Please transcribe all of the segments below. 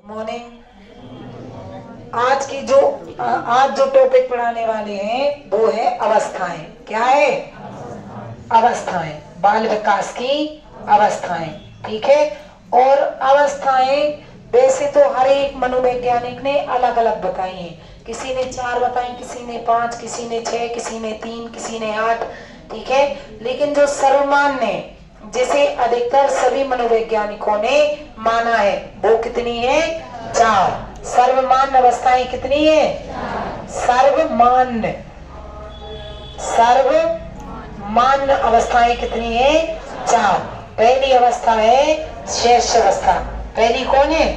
Morning. आज जो topic पढ़ाने वाले हैं वो है अवस्थाएं। क्या है? अवस्थाएं, बाल विकास की अवस्थाएं। ठीक है। और अवस्थाएं वैसे तो हर एक मनोवैज्ञानिक ने अलग अलग बताई हैं। किसी ने 4 बताई, किसी ने 5, किसी ने 6, किसी ने 3, किसी ने 8। ठीक है। लेकिन जो सर्वमान्य, जिसे अधिकतर सभी मनोवैज्ञानिकों ने माना है, वो कितनी है? 4। सर्वमान्य अवस्थाएं कितनी है? सर्वमान्य अवस्थाएं कितनी है? 4। पहली अवस्था है शेष अवस्था। पहली कौन है?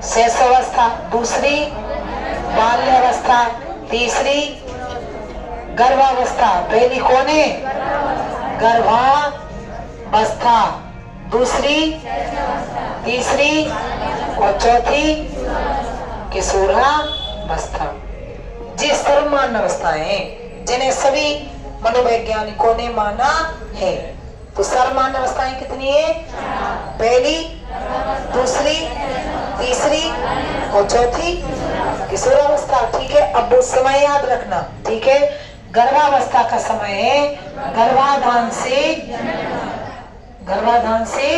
शेष अवस्था। दूसरी बाल्य अवस्था। तीसरी गर्भावस्था। पहली कौन है? गर्भावस्था। दूसरी, तीसरी और चौथी किशोरावस्था। जी सर्वमान्य अवस्थाएं जिन्हें सभी मनोवैज्ञानिकों ने माना है। तो सर्वमान्य अवस्थाएं कितनी है? पहली, दूसरी, तीसरी और चौथी किशोरावस्था। ठीक है। अब वो समय याद रखना। ठीक है। गर्भावस्था का समय है गर्भाधान से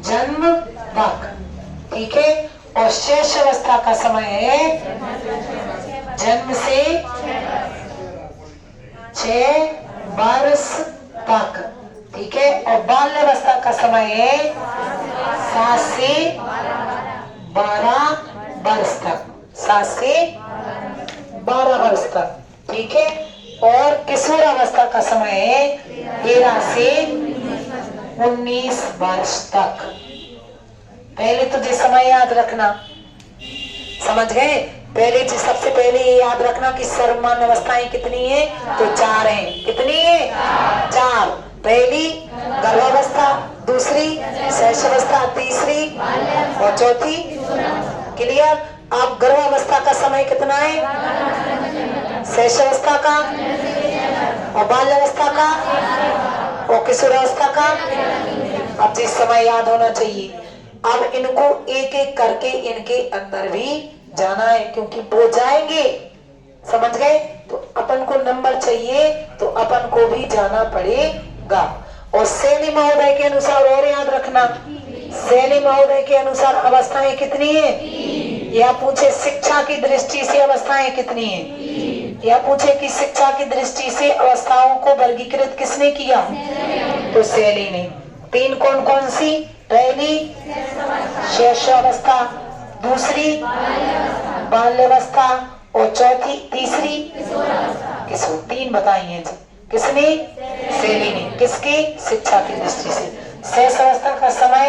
जन्म तक। ठीक है। और शेष अवस्था का समय है जन्म से 6 वर्ष तक। ठीक है। और बाल्यावस्था का समय है 7 से 12 वर्ष तक। 7 से 12 वर्ष तक। ठीक है। और किशोरावस्था का समय है 13 से 19 वर्ष तक। पहले तो ये समय याद रखना। समझ गए? पहले सबसे पहले ये याद रखना कि सर्वमान्य अवस्थाएं कितनी है? तो 4 हैं। कितनी है? 4। पहली गर्भावस्था, दूसरी शैशवावस्था, तीसरी और चौथी। क्लियर? अब गर्भावस्था का समय कितना है? शैशवावस्था का और बाल्यावस्था का और किशोरावस्था का। अब जिस समय याद होना चाहिए। अब इनको एक एक करके इनके अंदर भी जाना है, क्योंकि वो जाएंगे। समझ गए? तो अपन को नंबर चाहिए तो अपन को भी जाना पड़ेगा। और सैनी महोदय के अनुसार और याद रखना, सैनी महोदय के अनुसार अवस्थाएं कितनी है? या पूछे शिक्षा की दृष्टि से अवस्थाएं कितनी है? या पूछे कि शिक्षा की दृष्टि से अवस्थाओं को वर्गीकृत किसने किया? तो शैली ने। 3 कौन कौन सी? पहली शैशवावस्था, दूसरी बाल्यावस्था और चौथी, तीसरी किशोर। 3 बताई हैं जी। किसने? शैली ने। किसकी? शिक्षा की दृष्टि से। शैशवावस्था का समय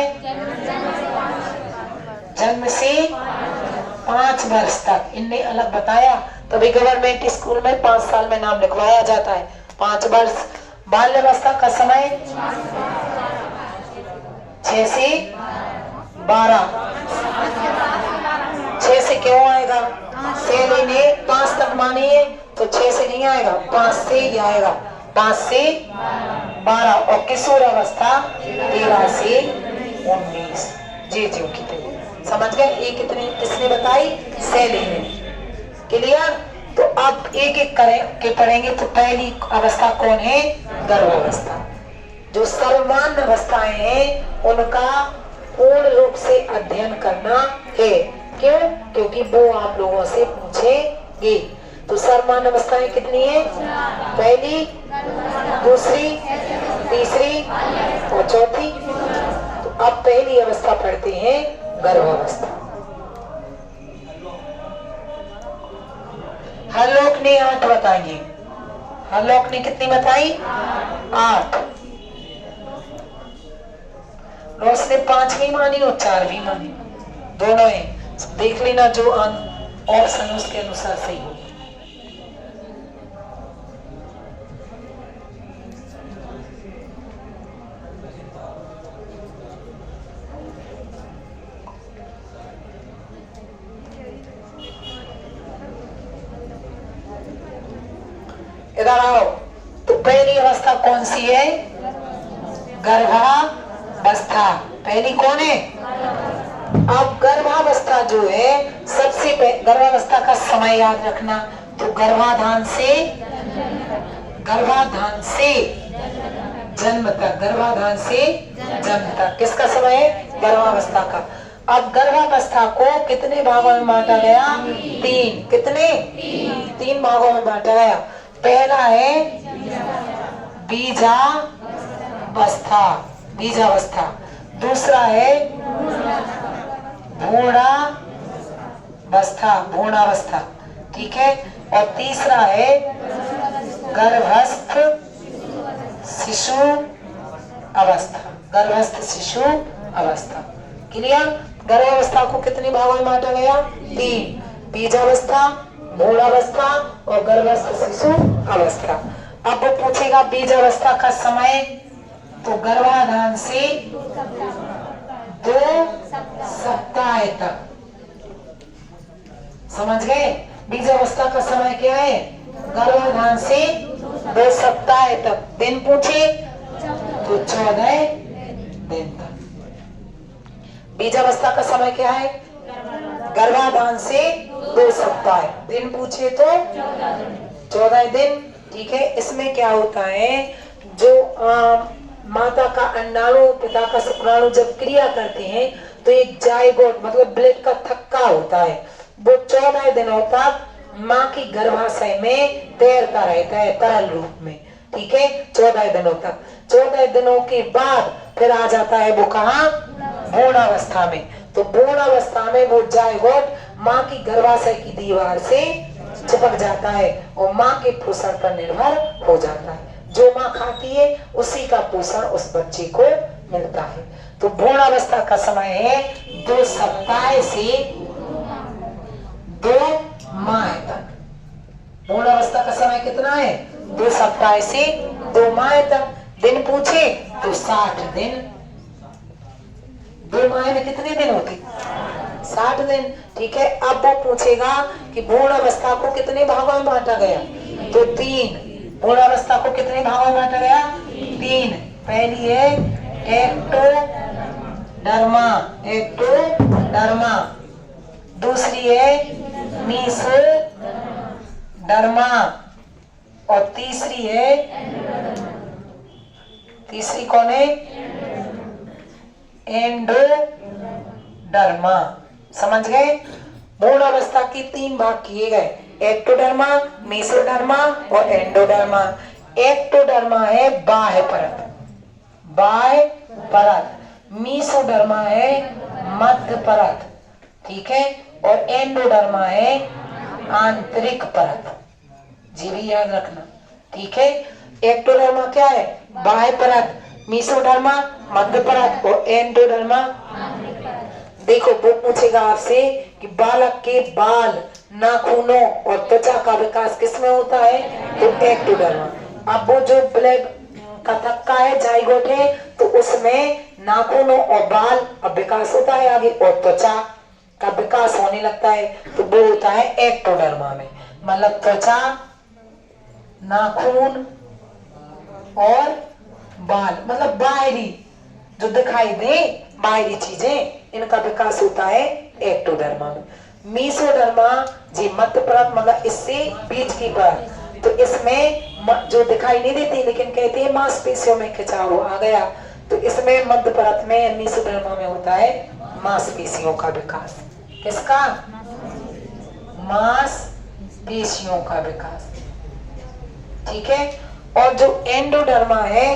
जन्म से 5 वर्ष तक। इनने अलग बताया, तभी गवर्नमेंट स्कूल में 5 साल में नाम लिखवाया जाता है। 5 वर्ष। बाल्यावस्था का समय 6 से 12। 6 से क्यों आएगा? शैली ने 5 तक मानी है तो 6 से नहीं आएगा, 5 से ही आएगा। 5 से 12। और किशोरावस्था 13 से 19। जी कितने समझ गए? ये कितने किसने बताई? शैली ने। क्लियर? तो अब एक एक के पढ़ेंगे। तो पहली अवस्था कौन है? गर्भावस्था। जो सर्वमान्य अवस्थाएं हैं उनका पूर्ण रूप से अध्ययन करना है। क्यों? क्योंकि वो आप लोगों से पूछेंगे। तो सर्वमान्य अवस्थाएं कितनी है? पहली, दूसरी, तीसरी और चौथी। तो अब पहली अवस्था पढ़ते हैं गर्भावस्था। हरलोक ने 8 बताइए। हरलोक ने कितनी बताई? 8। रोज ने 5 भी मानी और 4 भी मानी, दोनों है। देख लेना जो ऑप्शन उसके अनुसार सही हो। इधर आओ। तो पहली अवस्था कौन सी है? गर्भावस्था। पहली कौन है? अब गर्भावस्था जो है सबसे गर्भावस्था का समय याद रखना। तो गर्भाधान से जन्म तक, गर्भाधान से जन्म तक किसका समय है? गर्भावस्था का। अब गर्भावस्था को कितने भागों में बांटा गया? 3। कितने? 3 भागों में बांटा गया। पहला है बीजावस्था, दूसरा है भ्रूणावस्था, ठीक है, और तीसरा है गर्भस्थ शिशु अवस्था। क्लियर? गर्भावस्था को कितने भागों में बांटा गया? 3। बीजावस्था, भ्रूणावस्था और गर्भस्थ शिशु अवस्था। अब वो पूछेगा बीजावस्था का समय, तो गर्भाधान से 2 सप्ताह तक। समझ गए? बीजावस्था का समय क्या है? गर्भाधान से 2 सप्ताह तक। दिन पूछे तो 14 दिन तक। बीजावस्था का समय क्या है? गर्भाधान से 2 सप्ताह। दिन पूछे तो 14 दिन, ठीक है। इसमें क्या होता है, जो माता का अंडाणु पिता का शुक्राणु जब क्रिया करते हैं तो एक जायगोट मतलब ब्लेड का थक्का होता है, वो 14 दिनों तक माँ की गर्भाशय में तैरता रहता है तरल रूप में, ठीक है, 14 दिनों तक। 14 दिनों के बाद फिर आ जाता है वो कहाँ? भ्रूणावस्था में। तो भ्रूणावस्था में वो जायगोट माँ की गर्भाशय की दीवार से चिपक जाता है और माँ के पोषण पर निर्भर हो जाता है। जो माँ खाती है उसी का पोषण उस बच्चे को मिलता है। तो भ्रूणावस्था का समय है 2 सप्ताह से 2 माह तक। भ्रूणावस्था का समय कितना है? 2 सप्ताह से 2 माह तक। दिन पूछे तो 60 दिन। 2 माह में कितने दिन होते? 60 दिन, ठीक है। अब वो पूछेगा कि भ्रूणावस्था को कितने भागों में बांटा गया? तो 3। भ्रूणावस्था को कितने भागों में बांटा गया? 3। पहली है एक्टोडर्मा, दूसरी है मीसोडर्मा और तीसरी कौन है? एंडोडर्मा। समझ गए? भ्रूणावस्था के 3 भाग किए गए, एक्टोडर्मा, मेसोडर्मा और एंडोडर्मा। एक्टोडर्मा है बाह्य परत, मेसोडर्मा है मध्य परत, ठीक है, और एंडोडर्मा है आंतरिक परत। जी भी याद रखना, ठीक है। एक्टोडर्मा क्या है? बाह्य परत, मेसोडर्मा मध्य परत और एंडोडर्मा। देखो वो पूछेगा आपसे कि बालक के बाल, नाखूनों और त्वचा का विकास किसमें होता है? तो एक्टोडर्मा। अब वो जो ब्लेड का थक्का है, जाइगोट है, तो उसमें नाखूनों और बाल अब विकास होता है आगे और त्वचा का विकास होने लगता है, तो वो होता है एक्टोडर्मा में। मतलब त्वचा, नाखून और बाल, मतलब बाहरी जो दिखाई दे बाहरी चीजें, इनका विकास होता है एक्टोडर्मा में। मेसोडर्मा जी मध्य परत, मतलब इससे बीच की परत, तो इसमें जो दिखाई नहीं देती लेकिन कहते हैं मांसपेशियों में खिंचाव आ गया, तो इसमें मध्य परत में मेसोडर्मा में होता है मांसपेशियों का विकास। किसका? मांसपेशियों का विकास, ठीक है। और जो एंडोडर्मा है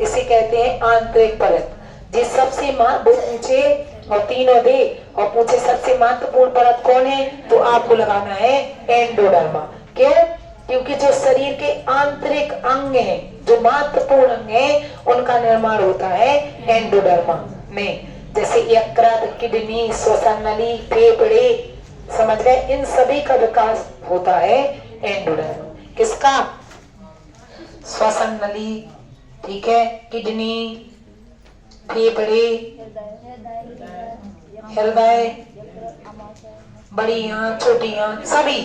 इसे कहते हैं आंतरिक परत। जिस सबसे पूछे और तीनों दे और पूछे सबसे महत्वपूर्ण परत कौन है, तो आपको लगाना है एंडोडर्मा। क्यों? क्योंकि जो शरीर के आंतरिक अंग हैं, जो महत्वपूर्ण अंग हैं, उनका निर्माण होता है एंडोडर्मा में। जैसे यकृत, किडनी, श्वसन नली, फेफड़े, समझ गए? इन सभी का विकास होता है एंडोडर्मा। किसका? श्वसन नली, ठीक है, किडनी, फेफड़े, हृदय, बड़ी आंत, छोटी आंत, सभी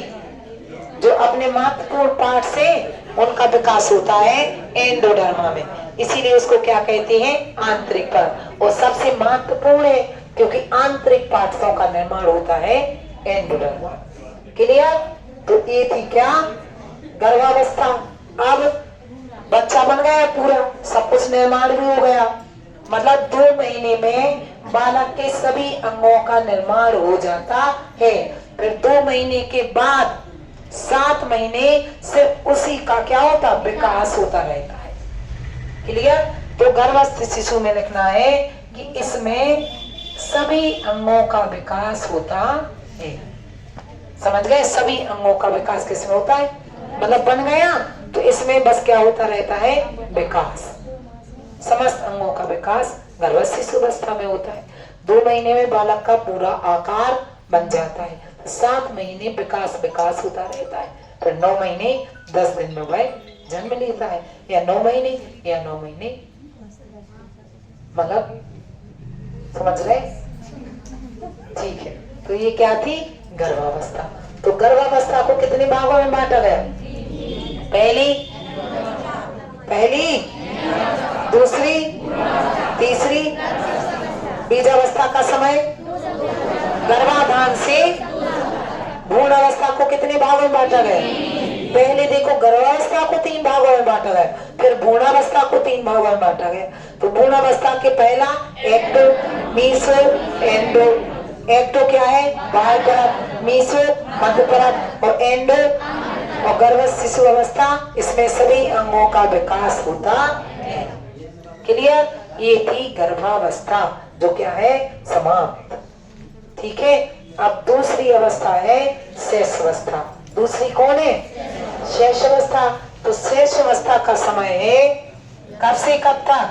जो अपने महत्वपूर्ण पार्ट से उनका विकास होता है एंडोडर्मा में। इसीलिए उसको क्या कहते हैं? आंतरिक परत। और सबसे महत्वपूर्ण है क्योंकि आंतरिक पार्ट्सों का निर्माण होता है एंडोडर्म। क्लियर? तो ये थी क्या? गर्भावस्था। अब बच्चा बन गया पूरा, सब कुछ निर्माण भी हो गया, मतलब 2 महीने में बालक के सभी अंगों का निर्माण हो जाता है। फिर 2 महीने के बाद 7 महीने सिर्फ उसी का क्या होता? विकास होता रहता है। क्लियर? तो गर्भस्थ शिशु में लिखना है कि इसमें सभी अंगों का विकास होता है। समझ गए? सभी अंगों का विकास किसमें होता है? मतलब बन गया तो इसमें बस क्या होता रहता है? विकास। समस्त अंगों का विकास गर्भस्थ शिशु अवस्था में होता है। 2 महीने में बालक का पूरा आकार बन जाता है। 7 महीने विकास होता रहता है। फिर 9 महीने 10 दिन में वह जन्म लेता है, या 9 महीने या 9 महीने, मतलब समझ रहे? ठीक है। तो ये क्या थी? गर्भावस्था। तो गर्भावस्था को कितने भागों में बांटा गया? पहली, दूसरी, तीसरी। बीजावस्था का समय गर्भाधान से भ्रूण अवस्था को कितने भागों में बांटा गया? पहले देखो, गर्भावस्था को 3 भागों में बांटा गया, फिर भ्रूणावस्था को 3 भागों में बांटा गया। तो भ्रूणावस्था के पहला एक्टो, मीसो, एंडो। एक्टो क्या है? बाह्य परत, मीसो मध्य परत, और एंडो और गर्भस्थ शिशु अवस्था, इसमें सभी अंगों का विकास होता है। क्लियर? ये थी गर्भावस्था, जो क्या है? समाप्त। ठीक है। अब दूसरी अवस्था है शैशवावस्था। दूसरी कौन है? शैशवावस्था। तो शैशवावस्था का समय है कब से कब तक?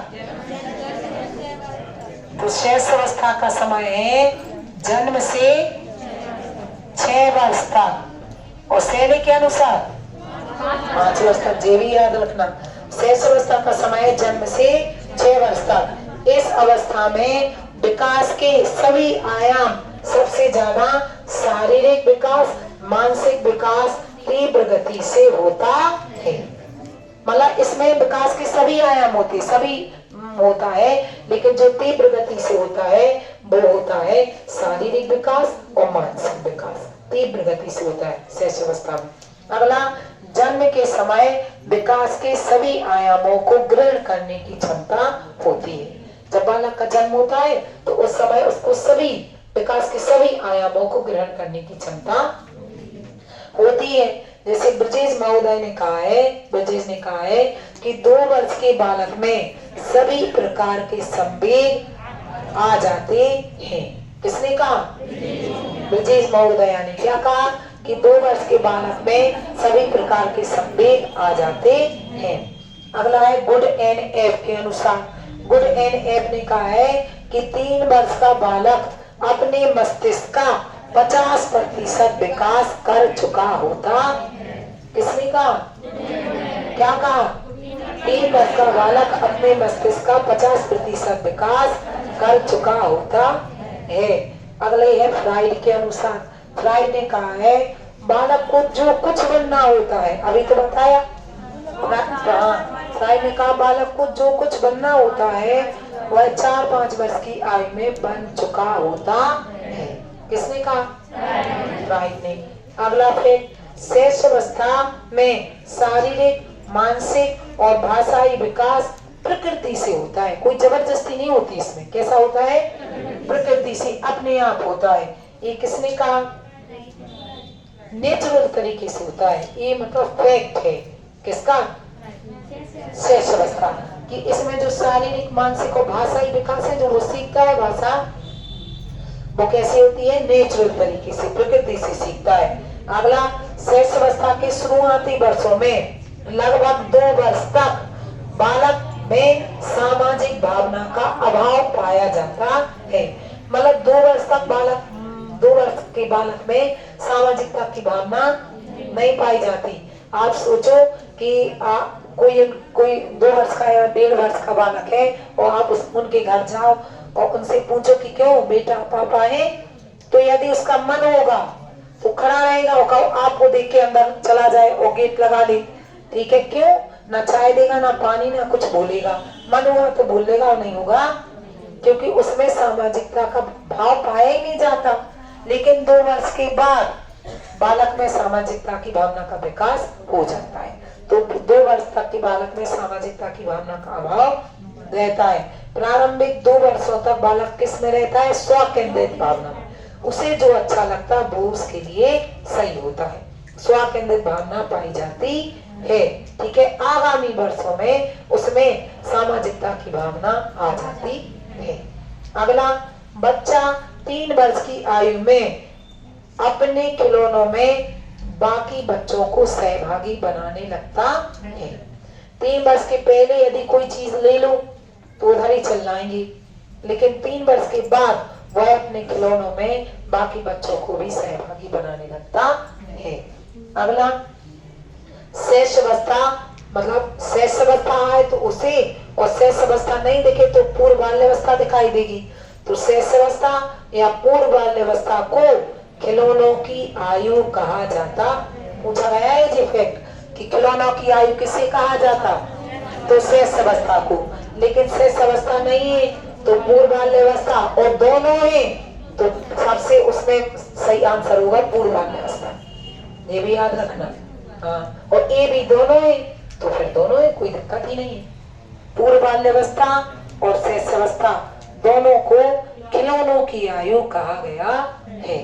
तो शैशवावस्था का समय है जन्म से 6 वर्ष तक, और शैली के अनुसार 5 वर्ष तक। ये भी याद रखना, शैशवावस्था का समय है जन्म से 6 वर्ष तक। इस अवस्था में विकास के सभी आयाम, सबसे ज्यादा शारीरिक विकास, मानसिक विकास तीव्र गति से होता है। मतलब इसमें विकास के सभी आयाम होते, सभी होता है, लेकिन जो तीव्र गति से होता है वो होता है शारीरिक विकास और मानसिक विकास। तीव्र गति से होता है शैशवावस्था में। अगला, जन्म के समय विकास के सभी आयामों को ग्रहण करने की क्षमता होती है। जब बालक का जन्म होता है तो उस समय उसको सभी विकास के सभी आयामों को ग्रहण करने की क्षमता होती है। जैसे ब्रजेश महोदय ने कहा है कि 2 वर्ष के बालक में सभी प्रकार के संवेग आ जाते हैं। किसने कहा? ब्रजेश महोदय ने क्या कहा? कि 2 वर्ष के बालक में सभी प्रकार के संवेग आ जाते हैं। अगला है गुड एंड एफ के अनुसार। गुड एंड एफ ने कहा है कि 3 वर्ष का बालक अपने मस्तिष्क का 50% विकास कर चुका होता। किसने कहा? क्या कहा? 3 वर्ष का बालक अपने मस्तिष्क का 50% विकास कर चुका होता है। अगले है फ्राइड के अनुसार। फ्राइड ने कहा है बालक को जो कुछ बनना होता है, अभी तो बताया। फ्राइड ने कहा बालक को जो कुछ बनना होता है वह 4-5 वर्ष की आयु में बन चुका होता है। किसने कहा? फ्राइड ने। अगला फिर शैशवावस्था में शारीरिक, मानसिक और भाषाई विकास प्रकृति से होता है, कोई जबरदस्ती नहीं होती इसमें। कैसा होता है? प्रकृति से, अपने आप होता है। ये किसने कहा? नेचुरल तरीके से होता है। ये मतलब फैक्ट है। किसका? शैशवावस्था कि इसमें जो शारीरिक, मानसिक और भाषाई विकास है, जो वो सीखता है भाषा, वो कैसे होती है? नेचुरल तरीके से, प्रकृति से सीखता है। अगला, शैशवावस्था के शुरुआती वर्षों में लगभग 2 वर्ष तक बालक में सामाजिक भावना का अभाव पाया जाता है। मतलब 2 वर्ष तक 2 वर्ष के बालक में सामाजिकता की भावना नहीं पाई जाती। आप सोचो कि कोई 2 वर्ष का या 1.5 वर्ष का बालक है और आप उनके घर जाओ और उनसे पूछो कि क्यों बेटा पापा है, तो यदि उसका मन होगा तो खड़ा रहेगा और आपको देख के अंदर चला जाए और गेट लगा ले। ठीक है, क्यों? ना चाय देगा, ना पानी, ना कुछ बोलेगा। मन होगा तो बोलेगा और नहीं होगा क्योंकि उसमें सामाजिकता का भाव पाया ही नहीं जाता। लेकिन 2 वर्ष के बाद बालक में सामाजिकता की भावना का विकास हो जाता है। तो 2 वर्ष तक के बालक में सामाजिकता की भावना का अभाव रहता है। प्रारंभिक 2 वर्षों तक बालक किस में रहता है? स्व केंद्रित भावना में। उसे जो अच्छा लगता है वो उसके लिए सही होता है। स्व केंद्रित भावना पाई जाती है। ठीक है, आगामी वर्षों में उसमें सामाजिकता की भावना आ जाती है। अगला, बच्चा 3 वर्ष की आयु में अपने खिलौनों में बाकी बच्चों को सहभागी बनाने लगता है। 3 वर्ष के पहले यदि कोई चीज ले लो तो उधर ही चल जाएंगे, लेकिन 3 वर्ष के बाद वह अपने खिलौनों में बाकी बच्चों को भी सहभागी बनाने लगता है। अगला, शेष अवस्था, मतलब शेष अवस्था आए तो उसे, और शेष अवस्था नहीं दिखे तो पूर्व बाल्यावस्था दिखाई देगी। तो शेष अवस्था या पूर्व बाल्यावस्था को खिलौनों की आयु कहा जाता। पूछा गया है जी फैक्ट कि खिलौनों की आयु किसे कहा जाता? तो शेष अवस्था को। लेकिन शेष अवस्था नहीं है तो पूर्व बाल्यावस्था, और दोनों है तो सबसे उसमें सही आंसर होगा पूर्व बाल्यावस्था। ये भी याद रखना। हाँ, और ए भी दोनों है तो फिर दोनों है, कोई दिक्कत ही नहीं है। पूर्व बाल्यावस्था और शेष अवस्था दोनों को खिलौनों की आयु कहा गया है।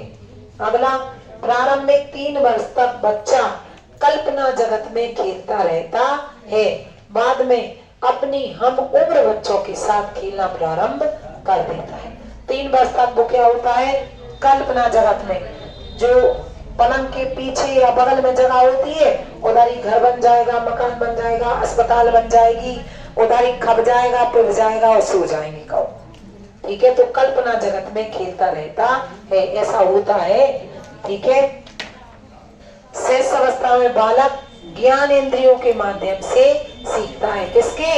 अगला, प्रारंभिक 3 वर्ष तक बच्चा कल्पना जगत में खेलता रहता है, बाद में अपनी हम उम्र बच्चों के साथ खेलना प्रारंभ कर देता है। 3 वर्ष तक वो क्या होता है? कल्पना जगत में, जो पलंग के पीछे या बगल में जगह होती है उधर ही घर बन जाएगा, मकान बन जाएगा, अस्पताल बन जाएगी, उधर ही खप जाएगा, पिट जाएगा और सो जाएंगे कौ। ठीक है, तो कल्पना जगत में खेलता रहता है, ऐसा होता है। ठीक है, शेष अवस्था में बालक ज्ञान इंद्रियों के माध्यम से सीखता है। किसके?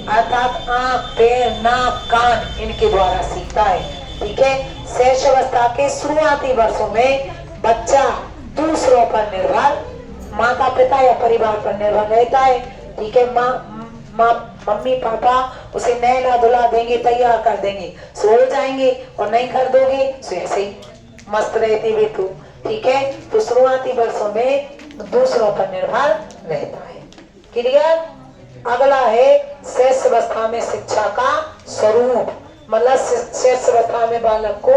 अर्थात आंख, पैर, नाक, कान, इनके द्वारा सीखता है। ठीक है, शेष अवस्था के शुरुआती वर्षों में बच्चा दूसरों पर निर्भर, माता पिता या परिवार पर निर्भर रहता है। ठीक है, मम्मी पापा उसे नहला धुला देंगे, तैयार कर देंगे, सो जाएंगे, और नहीं कर दोगे तो ऐसे ही मस्त रहते हुए तो। ठीक है, तो शुरुआती वर्षों में दूसरों पर निर्भर रहता है। क्लियर? अगला है शेष अवस्था में शिक्षा का स्वरूप, मतलब शेष अवस्था में बालक को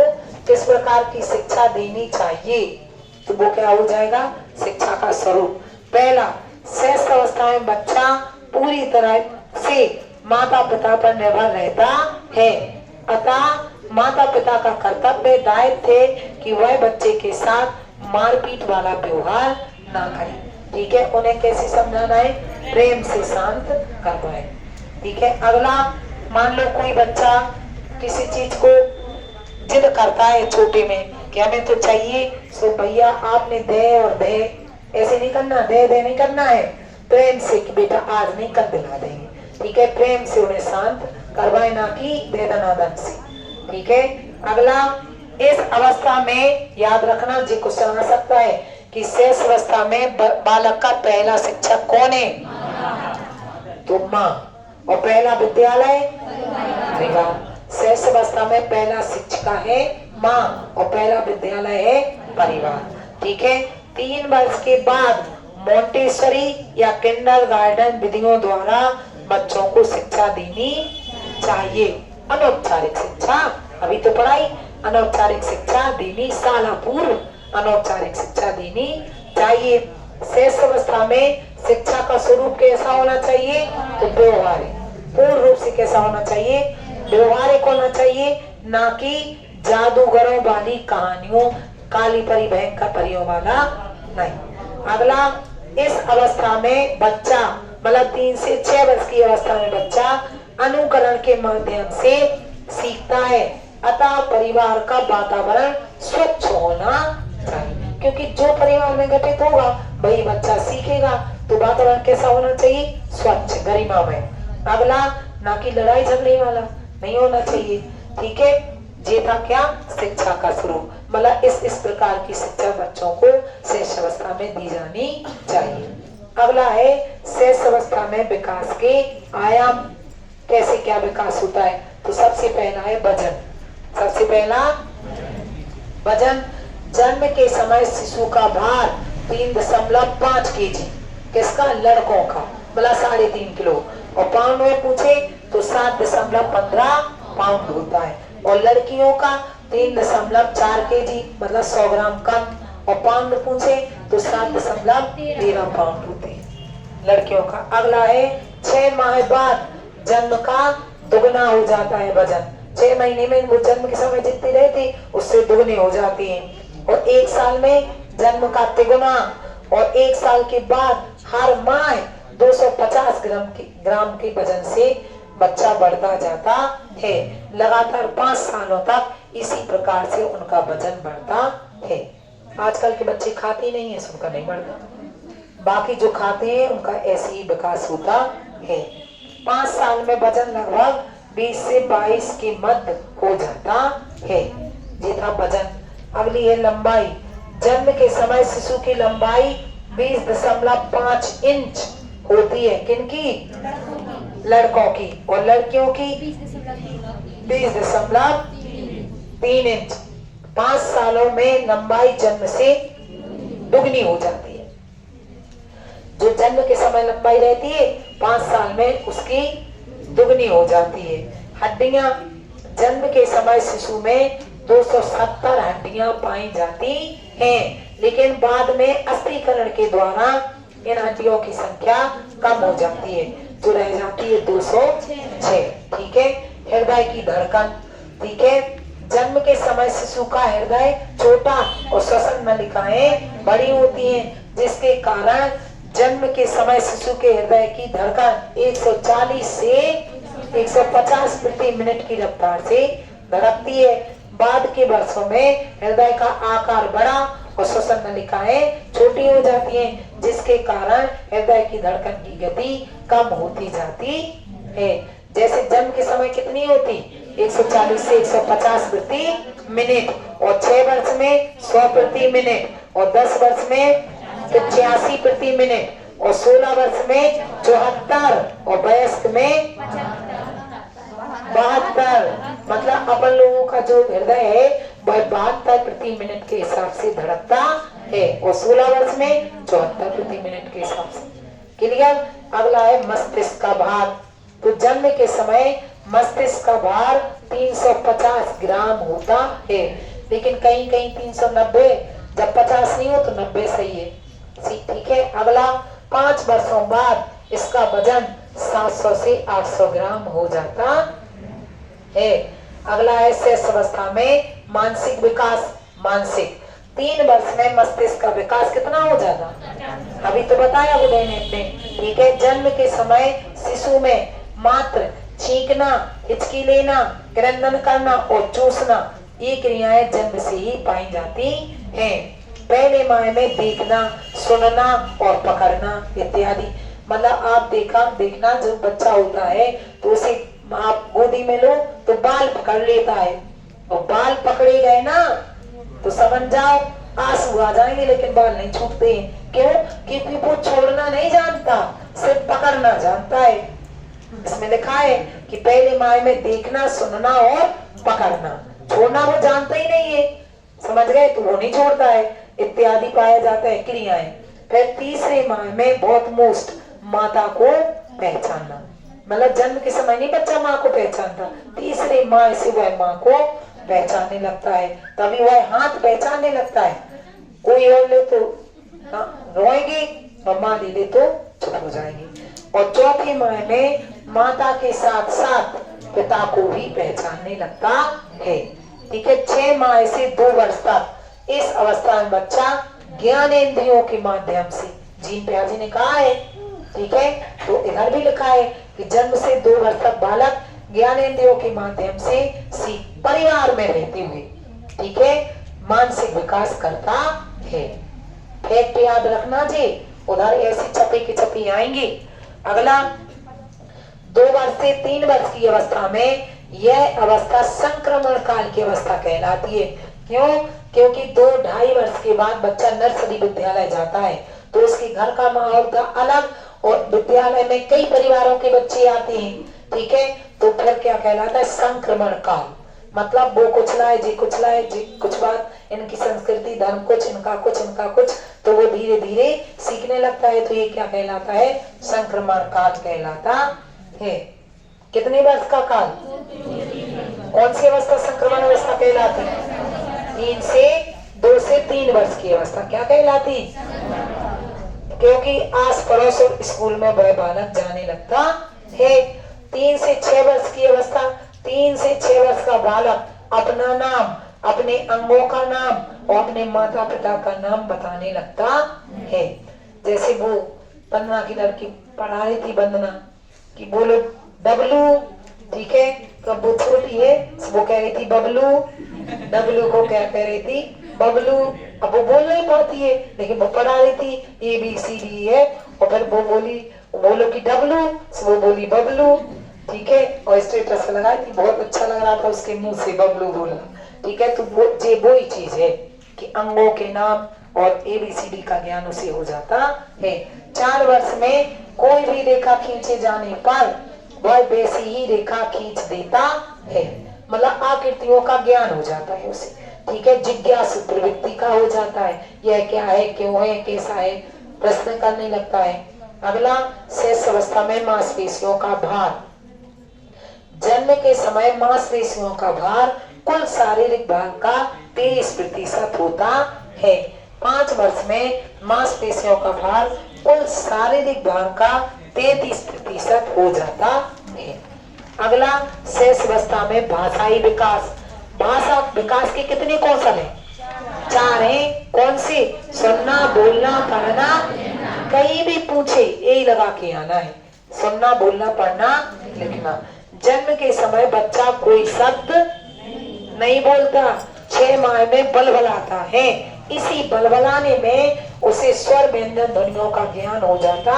किस प्रकार की शिक्षा देनी चाहिए, तो वो क्या हो जाएगा? शिक्षा का स्वरूप। पहला, शेष अवस्था में बच्चा पूरी तरह से माता पिता पर निर्भर रहता है, अतः माता पिता का कर्तव्य दायित्व है कि वह बच्चे के साथ मारपीट वाला व्यवहार ना करें। ठीक है, उन्हें कैसे समझाना है? प्रेम से शांत करवाएं। ठीक है, अगला, मान लो कोई बच्चा किसी चीज को जिद करता है छोटे में कि हमें तो चाहिए, सो भैया आपने दे और दे, ऐसे नहीं करना, दे दे नहीं करना है, प्रेम से कि बेटा आज नहीं कल दिला देंगे। ठीक है, प्रेम से उन्हें शांत करवाए, ना कि दे दनादन से। ठीक है, अगला, इस अवस्था में याद रखना जी क्वेश्चन आ सकता है कि शेष अवस्था में बालक का पहला शिक्षक कौन है? तो माँ, और पहला विद्यालय परिवार। शेष अवस्था में पहला शिक्षिका है माँ और पहला विद्यालय है परिवार। ठीक है, 3 वर्ष के बाद मोंटेसरी या किंडरगार्टन विधियों द्वारा बच्चों को शिक्षा देनी चाहिए। अनौपचारिक शिक्षा, अभी तो पढ़ाई, अनौपचारिक शिक्षा देनी, शाला पूर्व अनौपचारिक शिक्षा देनी चाहिए। शेष अवस्था में शिक्षा का स्वरूप कैसा होना चाहिए? तो व्यवहारिक। पूर्ण रूप से कैसा होना चाहिए? व्यवहारिक होना चाहिए, ना कि जादूगरों वाली कहानियों, काली परी भयंकर परियों वाला नहीं। अगला, इस अवस्था में बच्चा, मतलब 3 से 6 वर्ष की अवस्था में बच्चा अनुकरण के माध्यम से सीखता है, अतः परिवार का वातावरण स्वच्छ होना चाहिए, क्योंकि जो परिवार में घटित होगा वही बच्चा सीखेगा। तो वातावरण कैसा होना चाहिए? स्वच्छ, गरिमामय। अगला, ना कि लड़ाई झगड़े वाला नहीं होना चाहिए। ठीक है, ये था क्या? शिक्षा का स्वरूप, मतलब इस प्रकार की शिक्षा बच्चों को शेष अवस्था में दी जानी चाहिए। अगला है शेष अवस्था में विकास के आयाम, कैसे क्या विकास होता है? तो सबसे पहला है वजन। सबसे पहला वजन। जन्म के समय शिशु का भार 3.5 kg, किसका? लड़कों का, मतलब 3.5 किलो। और पाउंड में पूछे तो 7.15 पाउंड होता है। और लड़कियों का 3.4 kg, मतलब 100 ग्राम कम। और पाउंड पूछे तो 7.13 पाउंड होते हैं लड़कियों का। अगला है 6 माह बाद जन्म का दुगना हो जाता है वजन। 6 महीने में वो जन्म के समय जितनी रहती उससे दुगने हो जाती हैं। और 1 साल में जन्म का तिगुना। और 1 साल के बाद हर माह 250 ग्राम के वजन से बच्चा बढ़ता जाता है। लगातार 5 सालों तक इसी प्रकार से उनका वजन बढ़ता है। आजकल के बच्चे खाते नहीं है, उनका नहीं बढ़ता। बाकी जो खाते हैं उनका ऐसे ही विकास होता है। 5 साल में वजन लगभग 20 से 22 के मध्य हो जाता है। ये था वजन। अगली है लंबाई। जन्म के समय शिशु की लंबाई 20.5 इंच होती है। किनकी? लड़कों की। और लड़कियों की 20.3 इंच। 5 सालों में लंबाई जन्म से दुगनी हो जाती है। जो जन्म के समय लंबाई रहती है 5 साल में उसकी दुगनी हो जाती है। हड्डियां। जन्म के समय शिशु में 270 हड्डियां पाई जाती हैं, लेकिन बाद में अस्थिकरण के द्वारा इन हड्डियों की संख्या कम हो जाती है, जो रह जाती है 206। ठीक है। हृदय की धड़कन। ठीक है। जन्म के समय शिशु का हृदय छोटा और श्वसन नलिकाएं बड़ी होती हैं, जिसके कारण जन्म के समय शिशु के हृदय की धड़कन 140 से 150 प्रति मिनट की रफ्तार से धड़कती है। बाद के वर्षों में हृदय का आकार बड़ा और श्वसन नलिकाएं छोटी हो जाती हैं, जिसके कारण हृदय की धड़कन की गति कम होती जाती है। जैसे जन्म के समय कितनी होती? 140 से 150 प्रति मिनट। और 6 वर्ष में 100 प्रति मिनट। और 10 वर्ष में 85 प्रति मिनट। और 16 वर्ष में 74। और वयस्क में 72। मतलब अपन लोगों का जो हृदय है वह 72 प्रति मिनट के हिसाब से धड़कता है। और 16 वर्ष में 74 प्रति मिनट के हिसाब से। क्लियर। अगला है मस्तिष्क का भार। तो जन्म के समय मस्तिष्क का भार 350 ग्राम होता है, लेकिन कहीं कहीं 390। जब 50 नहीं हो तो 90 सही है। ठीक है। अगला 5 वर्षों बाद इसका वजन 700 से 800 ग्राम हो जाता है। अगला है शेष अवस्था में मानसिक विकास। मानसिक 3 वर्ष में मस्तिष्क का विकास कितना हो जाता? अभी तो बताया उदय ने अपने। ठीक है। जन्म के समय शिशु में मात्र छींकना, हिचकी लेना, क्रंदन करना और चूसना, ये क्रियाएं जन्म से ही पाई जाती हैं। पहले माह में देखना, सुनना और पकड़ना इत्यादि। मतलब आप देखना जो बच्चा होता है तो उसे आप गोदी में लो तो बाल पकड़ लेता है। और बाल पकड़े गए ना तो समझ जाओ आंसू आ जाएंगे, लेकिन बाल नहीं छूटते हैं। क्यों? क्योंकि वो छोड़ना नहीं जानता, सिर्फ पकड़ना जानता है। इसमें लिखा है कि पहले माह में देखना, सुनना और पकड़ना, छोड़ना वो जानता ही नहीं है। समझ गए? तो वो नहीं छोड़ता है इत्यादि पाया जाता है क्रियाएं। फिर तीसरे माह में बहुत मोस्ट माता को पहचानना। मतलब जन्म के समय नहीं बच्चा माँ को पहचानता, तीसरे माह से वह माँ को पहचानने लगता है। तभी वह हाथ पहचानने लगता है। कोई और ले तो रोएगी और माँ ले तो चुप हो जाएगी। और चौथे माह में माता के साथ साथ पिता को भी पहचानने लगता है। ठीक है। 6 माह से 2 वर्ष तक इस अवस्था में बच्चा ज्ञानेंद्रियों के माध्यम से, जीन प्याजी ने कहा है। ठीक है। तो इधर भी लिखा है कि जन्म से 2 वर्ष तक बालक ज्ञानेंद्रियों के माध्यम से परिवार में रहते हुए, ठीक है, मानसिक विकास करता है। फैक्ट याद रखना जी, उधर ऐसी छपी की छपी आएंगी। अगला 2 वर्ष से 3 वर्ष की अवस्था में यह अवस्था संक्रमण काल की अवस्था कहलाती है। क्यों? क्योंकि 2-2.5 वर्ष के बाद बच्चा नर्सरी विद्यालय जाता है, तो उसके घर का माहौल का अलग, और विद्यालय में कई परिवारों के बच्चे आते हैं, ठीक है, तो फिर क्या कहलाता है? संक्रमण काल। मतलब वो कुचलाए जी कुछ बात, इनकी संस्कृति धर्म कुछ, इनका कुछ, तो वो धीरे धीरे सीखने लगता है। तो ये क्या कहलाता है? संक्रमण काल कहलाता है। कितने वर्ष का काल? कौन सी अवस्था संक्रमण अवस्था कहलाती है? 2 से 3 वर्ष की अवस्था क्या कहलाती? क्योंकि आस पड़ोस और स्कूल में वह बालक जाने लगता है। 3 से 6 वर्ष की अवस्था, 3 से 6 वर्ष का बालक अपना नाम, अपने अंगों का नाम और अपने माता पिता का नाम बताने लगता है। जैसे वो 15 की लड़की पढ़ा रही थी वंदना कि बोलो डब्लू, ठीक है, तो वो छोटी है, वो कह रही थी बबलू, डब्लू को क्या कह रही थी? बबलू। अब वो बोल नहीं पाती है, लेकिन वो पढ़ा रही थी ABCD है, और फिर वो बोली बोलो कि डब्लू, वो बोली बबलू, ठीक है, और स्टेटस लगाई थी, बहुत अच्छा लग रहा था उसके मुंह से बबलू बोला, ठीक है। तो वो ही चीज है कि अंगों के नाम और ABCD का ज्ञान उसे हो जाता है। 4 वर्ष में कोई भी रेखा खींचे जाने पर वह वैसी ही रेखा खींच देता है। मतलब आकृतियों का ज्ञान हो जाता है उसे, ठीक है। जिज्ञासु प्रवृत्ति का हो जाता है, यह क्या है, क्यों है, कैसा है, प्रश्न करने लगता है। अगला, शेष अवस्था में मांसपेशियों का भार। जन्म के समय मांसपेशियों का भार कुल शारीरिक भार का 23% होता है। 5 वर्ष में मांसपेशियों का भार कुल शारीरिक भार का 33% हो जाता है। अगला, शेष अवस्था में भाषाई विकास। भाषा विकास के कितने कौशल हैं? 4 हैं। कौन से? सुनना, बोलना, पढ़ना। कहीं भी पूछे यही लगा के आना है, सुनना, बोलना, पढ़ना, लिखना। जन्म के समय बच्चा कोई शब्द नहीं बोलता, 6 माह में बलबलाता है। इसी बलबलाने में उसे स्वर व्यंजन ध्वनियों का ज्ञान हो जाता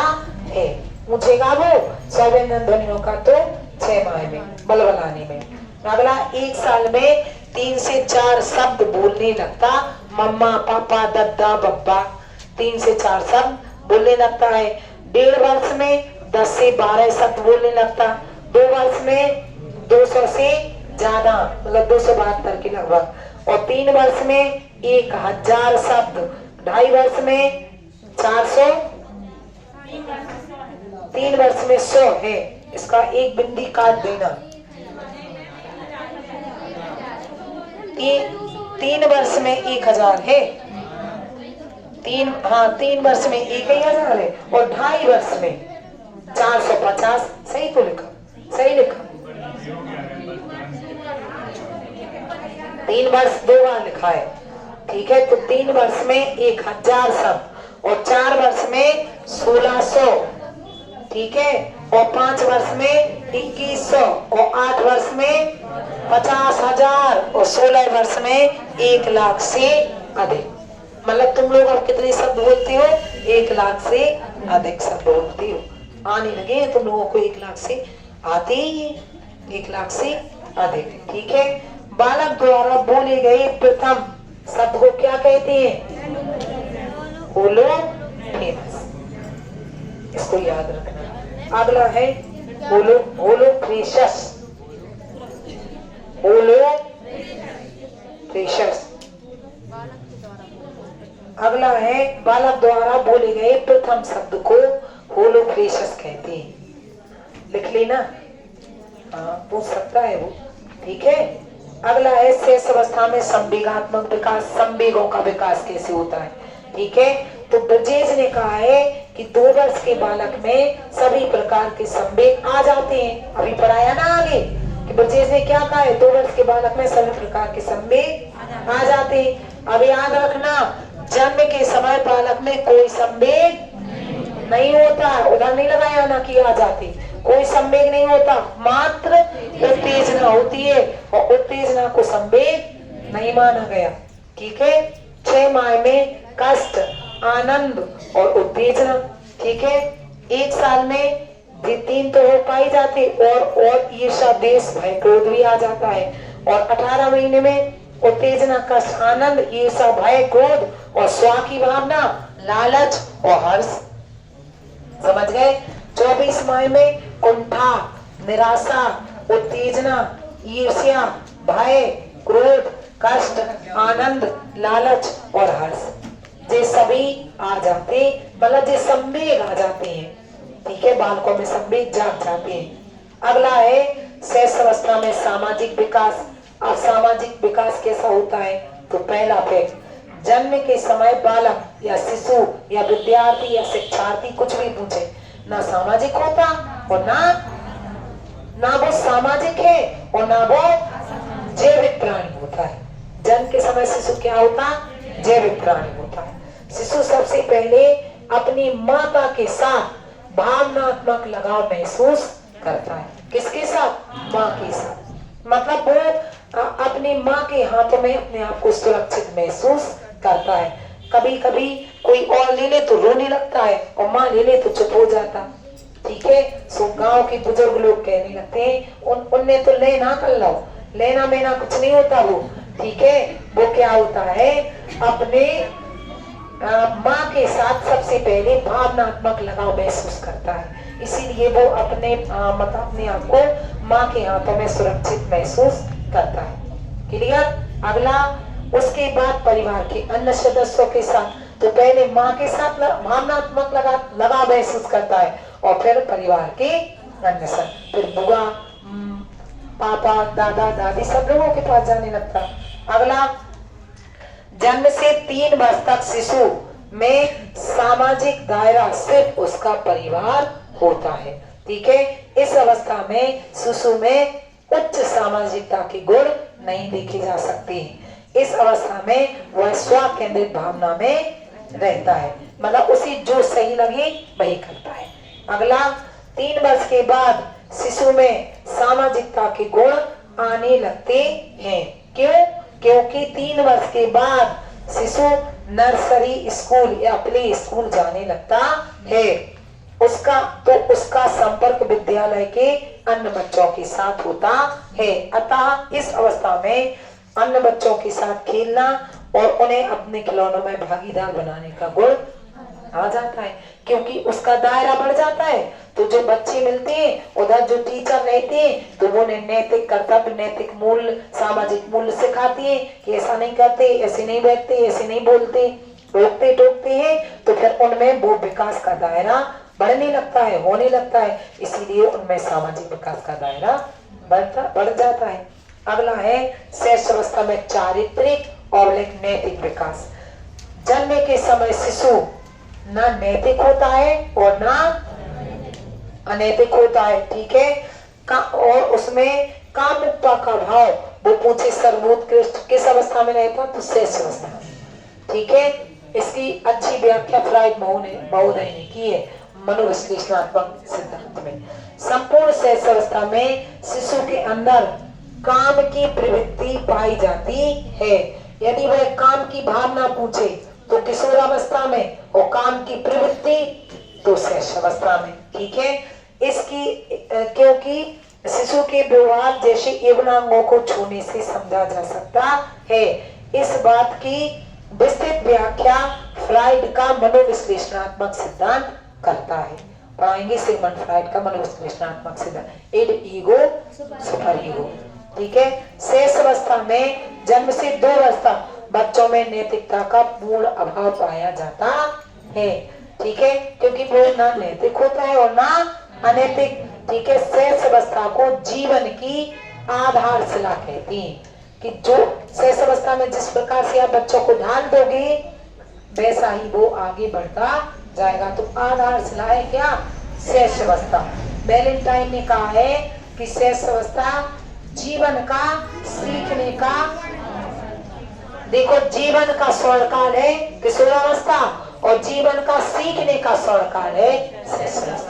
है। पूछेगा वो स्वर व्यंजन ध्वनियों का तो 6 माह में, बलबलाने में। अगला, 1 साल में 3 से 4 शब्द बोलने लगता। मम्मा, पापा, दद्दा, बब्बा, 3 से 4 शब्द बोलने लगता है। 1.5 वर्ष में 10 से 12 शब्द बोलने लगता। 2 वर्ष में 200 से ज्यादा, मतलब 272 के लगभग। और 3 वर्ष में 1000 शब्द। 2.5 वर्ष में 400, 3 वर्ष में 100 है। इसका एक बिंदी काट देना। 3 वर्ष में 1000 है। 3 वर्ष में 1000 है, और 2.5 वर्ष में 450। सही तो लिखा, सही लिखा। 3 वर्ष 2 बार लिखा है, ठीक है। तो 3 वर्ष में 1000 शब्द, और 4 वर्ष में 1600, ठीक है। और 5 वर्ष में 2100, और 8 वर्ष में 50,000, और 16 वर्ष में 1 लाख से अधिक। मतलब तुम लोग अब कितने शब्द बोलते हो? 1 लाख से अधिक शब्द बोलते हो। आने लगे तुम लोगों को 1 लाख से आते ही है, 1 लाख से अधिक, ठीक है। बालक द्वारा बोले गए प्रथम शब्द को क्या कहते हैं? होलो फेमस। इसको याद रखना। अगला है होलो प्रेशस। होलो प्रेशस। अगला है बालक द्वारा बोले गए प्रथम शब्द को होलो प्रेशस कहते हैं। लिख लेना, पूछ सकता है वो, ठीक है। अगला है शेष अवस्था में संवेगात्मक विकास। संवेगों का विकास कैसे होता है, ठीक है। तो ब्रजेश ने कहा है कि 2 वर्ष के बालक में सभी प्रकार के संवेग आ जाते हैं। अभी पढ़ाया ना आगे कि ब्रजेश ने क्या कहा है? 2 वर्ष के बालक में सभी प्रकार के संवेग आ जाते हैं। अब याद रखना, जन्म के समय बालक में कोई संवेग नहीं होता। उधर नहीं लगाया ना कि आ जाते, कोई संवेग नहीं होता, मात्र उत्तेजना होती है, और उत्तेजना को संवेग नहीं माना गया, ठीक है। 6 माह में कष्ट, आनंद और उत्तेजना, ठीक है। 1 साल में 3 तो हो पाई जाते, और ईर्ष्या, द्वेष, भय, क्रोध भी आ जाता है। और 18 महीने में उत्तेजना, कष्ट, आनंद, ईर्ष्या, भय, क्रोध और स्व की भावना, लालच और हर्ष। समझ गए? 24 माह में कुंठा, निराशा, उत्तेजना, ईर्ष्या, भय, क्रोध, कष्ट, आनंद, लालच और हर्ष, ये सभी आ जाते, मतलब ये संवेग आ जाते हैं। ठीक है, बालकों में संवेग जाग जाते हैं। अगला है शेष अवस्था में सामाजिक विकास। अब सामाजिक विकास कैसा होता है? तो पहला फैक्ट, जन्म के समय बालक या शिशु या विद्यार्थी या शिक्षार्थी कुछ भी पूछे, ना सामाजिक होता और ना वो सामाजिक है और ना वो जैविक प्राणी होता है। जन्म के समय शिशु क्या होता? जैविक प्राणी होता है। शिशु सबसे पहले अपनी माता के साथ भावनात्मक लगाव महसूस करता है। किसके साथ? माँ के साथ। मतलब वो अपनी माँ के हाथों में अपने आप को सुरक्षित महसूस करता है। कभी कभी कोई और ले ले तो रोने लगता है और माँ ले ले तो चुप हो जाता। ठीक है, सो गांव के बुजुर्ग लोग कहने लगते हैं उनने तो लेना कर लो, लेना मेना कुछ नहीं होता वो। ठीक है, वो क्या होता है? अपने माँ के साथ सबसे पहले भावनात्मक लगाव महसूस करता है, इसीलिए वो अपने मतलब अपने आप को माँ के हाथों में सुरक्षित महसूस करता है। क्लियर? अगला, उसके बाद परिवार के अन्य सदस्यों के साथ, तो पहले माँ के साथ भावनात्मक लगाव महसूस करता है और फिर परिवार के अन्य सदस्य, फिर बुआ, पापा, दादा, दादी सब लोगों के पास जाने लगता। अगला, जन्म से 3 वर्ष तक शिशु में सामाजिक दायरा सिर्फ उसका परिवार होता है। ठीक है, इस अवस्था में शिशु में उच्च सामाजिकता के गुण नहीं देखे जा सकते। इस अवस्था में वह स्व केंद्रित भावना में रहता है, मतलब उसे जो सही लगे वही करता है। अगला, 3 वर्ष के बाद शिशु में सामाजिकता के गुण आने लगते हैं। क्यों? क्योंकि 3 वर्ष के बाद शिशु नर्सरी स्कूल या प्ले स्कूल जाने लगता है। उसका संपर्क विद्यालय के अन्य बच्चों के साथ होता है। अतः इस अवस्था में अन्य बच्चों के साथ खेलना और उन्हें अपने खिलौनों में भागीदार बनाने का गुण आ जाता है, क्योंकि उसका दायरा बढ़ जाता है। तो जो बच्चे मिलते हैं, उधर जो टीचर रहते हैं, तो वो नैतिक कर्तव्य, नैतिक मूल्य, सामाजिक मूल्य सिखाती है कि ऐसा नहीं करते, ऐसे नहीं बैठते, ऐसे नहीं बोलते, रोकते टोकते हैं। तो फिर उनमें वो विकास का दायरा बढ़ने लगता है, होने लगता है, इसीलिए उनमें सामाजिक विकास का दायरा बढ़ जाता है। अगला है शेष अवस्था में चारित्रिक और नैतिक विकास। जन्म के समय शिशु ना नैतिक होता है और ना अनैतिक होता है। ठीक है, और उसमें कामुकता का भाव, वो पूछे सर्वोत्कृष्ट किस अवस्था में रहता? तो शेष अवस्था में। ठीक है, इसकी अच्छी व्याख्या फ्राइड महोदय ने की है मनोविश्लेषणात्मक सिद्धांत में। संपूर्ण शेष अवस्था में शिशु के अंदर काम की प्रवृत्ति पाई जाती है। यदि वह काम की भावना पूछे तो किशोरावस्था में, और काम की प्रवृत्ति तो शेष अवस्था में। ठीक है, इसकी क्योंकि शिशु के व्यवहार जैसे यौनांगों को छूने से समझा जा सकता है। इस बात की विस्तृत व्याख्या फ्राइड का मनोविश्लेषणात्मक सिद्धांत करता है। पढ़ाएंगे सिगमंड फ्राइड का मनोविश्लेषणात्मक सिद्धांत, इड, ईगो, सुपर ईगो। ठीक है, शेष अवस्था में जन्म से 2 वर्ष तक बच्चों में नैतिकता का पूर्ण अभाव पाया जाता है। ठीक है, क्योंकि वो ना नैतिक होता है और ना अनैतिक। ठीक है, शेष अवस्था को जीवन की आधारशिला कहती है, कि जो शेष अवस्था में जिस प्रकार से आप बच्चों को ढाल दोगे वैसा ही वो आगे बढ़ता जाएगा। तो आधारशिला है क्या? शेष अवस्था। वैलेंटाइन ने कहा है कि शेष अवस्था जीवन का सीखने का, देखो जीवन का स्वर्णकाल है किशोरावस्था और जीवन का सीखने का स्वर्णकाल है शेष अवस्था।